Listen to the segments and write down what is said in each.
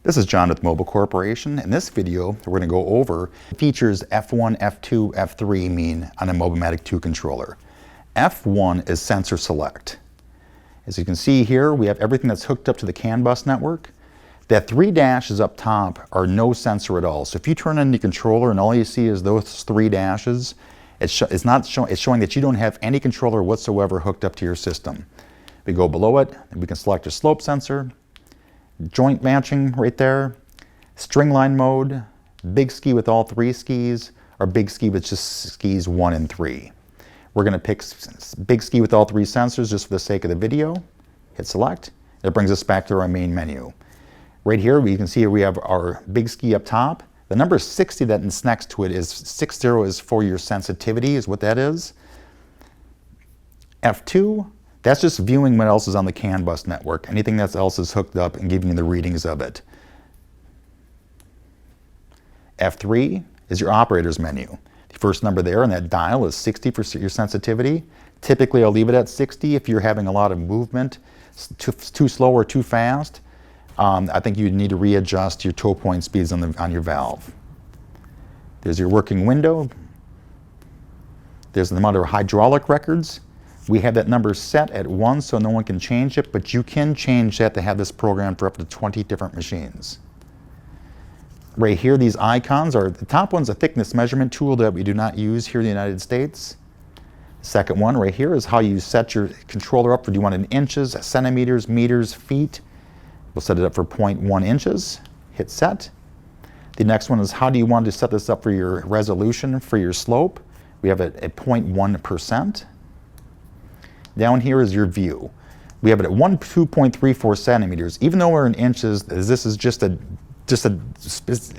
This is John with MOBA Corporation. In this video, we're going to go over the features F1, F2, F3 mean on a MOBAMatic 2 controller. F1 is sensor select. As you can see here, we have everything that's hooked up to the CAN bus network. That 3 dashes up top are no sensor at all. So if you turn on the controller and all you see is those 3 dashes, it's showing that you don't have any controller whatsoever hooked up to your system. We go below it, and we can select a slope sensor, joint matching right there, string line mode, big ski with all 3 skis, or big ski with just skis 1 and 3. We're going to pick big ski with all 3 sensors just for the sake of the video. Hit select. It brings us back to our main menu. Right here, you can see we have our big ski up top. The number 60 that's next to it is 60 is for your sensitivity, is what that is. F2, that's just viewing what else is on the CAN bus network. Anything else is hooked up and giving you the readings of it. F3 is your operator's menu. The first number there on that dial is 60 for your sensitivity. Typically, I'll leave it at 60 if you're having a lot of movement, too slow or too fast. I think you need to readjust your toe point speeds on your valve. There's your working window. There's the amount of hydraulic records. We have that number set at 1 so no one can change it, but you can change that to have this programmed for up to 20 different machines. Right here, these icons are, the top one's a thickness measurement tool that we do not use here in the United States. Second one right here is how you set your controller up for, do you want it in inches, centimeters, meters, feet? We'll set it up for 0.1 inches, hit set. The next one is how do you want to set this up for your resolution, for your slope? We have it at 0.1%. Down here is your view. We have it at 2.34 centimeters. Even though we're in inches, this is just an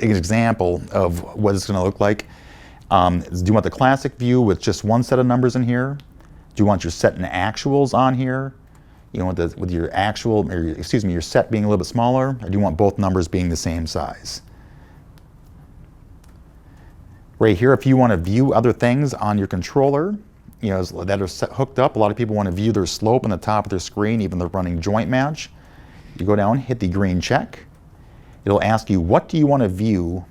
example of what it's going to look like. Do you want the classic view with just one set of numbers in here? Do you want your set and actuals on here? You know, with your actual, or excuse me, your set being a little bit smaller, or do you want both numbers being the same size? Right here, if you want to view other things on your controller, you know, that are hooked up, a lot of people want to view their slope on the top of their screen, even though they're running joint match. You go down, hit the green check. It'll ask you, what do you want to view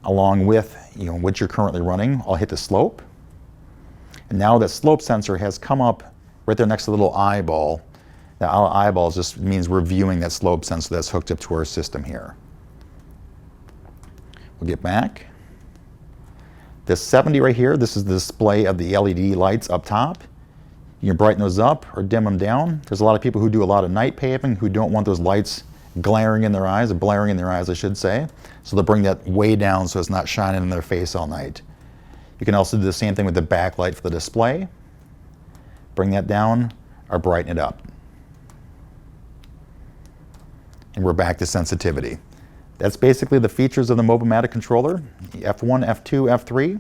along with, you know, what you're currently running? I'll hit the slope. And now that slope sensor has come up right there next to the little eyeball. That eyeball just means we're viewing that slope sensor that's hooked up to our system here. We'll get back. This 70 right here, this is the display of the LED lights up top. You can brighten those up or dim them down. There's a lot of people who do a lot of night paving who don't want those lights glaring in their eyes, or blaring in their eyes, I should say. So they'll bring that way down so it's not shining in their face all night. You can also do the same thing with the backlight for the display. Bring that down or brighten it up. And we're back to sensitivity. That's basically the features of the MOBAMatic controller, F1, F2, F3.